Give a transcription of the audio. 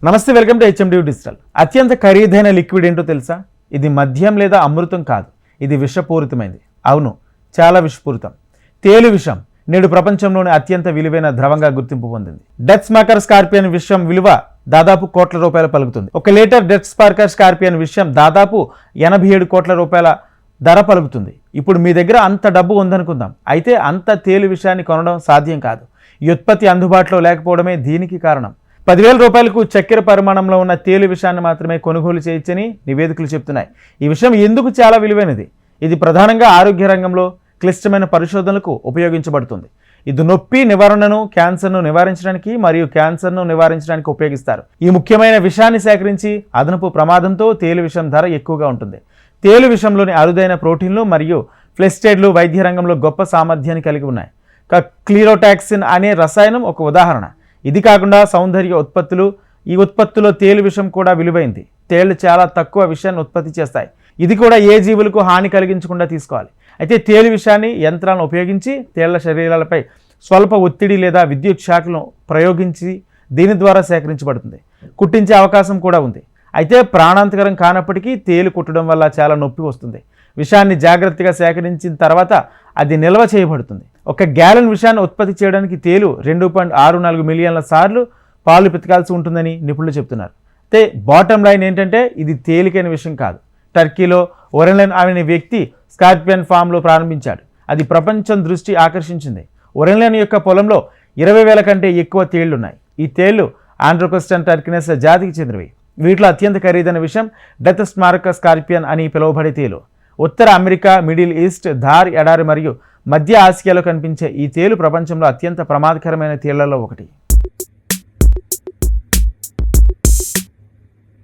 నమస్తే, welcome to HMD digital. అత్యంత ఖరీదైన లిక్విడ్ ఏంటో తెలుసా? ఇది మద్యం లేదా అమృతం కాదు, ఇది విషపూరితమైంది. అవును, చాలా విషపూరితం. తేలు విషం నేడు ప్రపంచంలోనే అత్యంత విలువైన ద్రవంగా గుర్తింపు పొందింది. డెత్ స్పార్కర్ స్కార్పియన్ విషం విలువ దాదాపు కోట్ల రూపాయలు పలుకుతుంది. 1 లీటర్ డెత్ స్పార్కర్ స్కార్పియన్ విషయం దాదాపు 87 కోట్ల రూపాయల ధర పలుకుతుంది. ఇప్పుడు మీ దగ్గర అంత డబ్బు ఉందనుకుందాం. అయితే అంత తేలు విషయాన్ని కొనడం సాధ్యం కాదు. ఈ ఉత్పత్తి అందుబాటులో లేకపోవడమే దీనికి కారణం. 10,000 రూపాయలకు చక్కెర పరిమాణంలో ఉన్న తేలు విషయాన్ని మాత్రమే కొనుగోలు చేయొచ్చని నివేదికలు చెప్తున్నాయి. ఈ విషయం ఎందుకు చాలా విలువైనది? ఇది ప్రధానంగా ఆరోగ్య రంగంలో క్లిష్టమైన పరిశోధనలకు ఉపయోగించబడుతుంది. ఇది నొప్పి నివారణను, క్యాన్సర్ను నివారించడానికి మరియు క్యాన్సర్ను నివారించడానికి ఉపయోగిస్తారు. ఈ ముఖ్యమైన విషయాన్ని సేకరించి అదనపు ప్రమాదంతో తేలు విషం ధర ఎక్కువగా ఉంటుంది. తేలు విషంలోని అరుదైన ప్రోటీన్లు మరియు ఫ్లెస్టైడ్లు వైద్య రంగంలో గొప్ప సామర్థ్యాన్ని కలిగి ఉన్నాయి. క్లీరోటాక్సిన్ అనే రసాయనం ఒక ఉదాహరణ. ఇది కాకుండా సౌందర్య ఉత్పత్తులు, ఈ ఉత్పత్తులో తేలు విషం కూడా విలువైంది. తేళ్లు చాలా తక్కువ విషయాన్ని ఉత్పత్తి చేస్తాయి. ఇది కూడా ఏ జీవులకు హాని కలిగించకుండా తీసుకోవాలి. అయితే తేలు విషయాన్ని యంత్రాలను ఉపయోగించి తేళ్ల శరీరాలపై స్వల్ప ఒత్తిడి లేదా విద్యుత్ షాక్లను ప్రయోగించి దీని ద్వారా సేకరించబడుతుంది. కుట్టించే అవకాశం కూడా ఉంది. అయితే ప్రాణాంతకరం కానప్పటికీ తేలు కుట్టడం వల్ల చాలా నొప్పి వస్తుంది. విషాన్ని జాగ్రత్తగా సేకరించిన తర్వాత అది నిల్వ చేయబడుతుంది. 1 గ్యాలన్ విషాన్ని ఉత్పత్తి చేయడానికి తేలు 2.64 మిలియన్ల సార్లు పాలు పితకాల్సి ఉంటుందని నిపుణులు చెప్తున్నారు. అయితే బాటమ్ లైన్ ఏంటంటే, ఇది తేలికైన విషయం కాదు. టర్కీలో ఒరెన్లైన్ అనే వ్యక్తి స్కార్పియన్ ఫామ్లో ప్రారంభించాడు. అది ప్రపంచం దృష్టి ఆకర్షించింది. ఒరెన్లైన్ యొక్క పొలంలో 20,000 కంటే ఎక్కువ తేళ్లున్నాయి. ఈ తేళ్లు ఆండ్రోకోస్టన్ టర్కినెస్ జాతికి చెందినవి. వీటిలో అత్యంత ఖరీదైన విషయం డెత్ స్పార్కర్ స్కార్పియన్ అని పిలువబడే తేలు. ఉత్తర అమెరికా, మిడిల్ ఈస్ట్, థార్ ఎడారి మరియు మధ్య ఆసియాలో కనిపించే ఈ తేలు ప్రపంచంలో అత్యంత ప్రమాదకరమైన తేళ్లలో ఒకటి.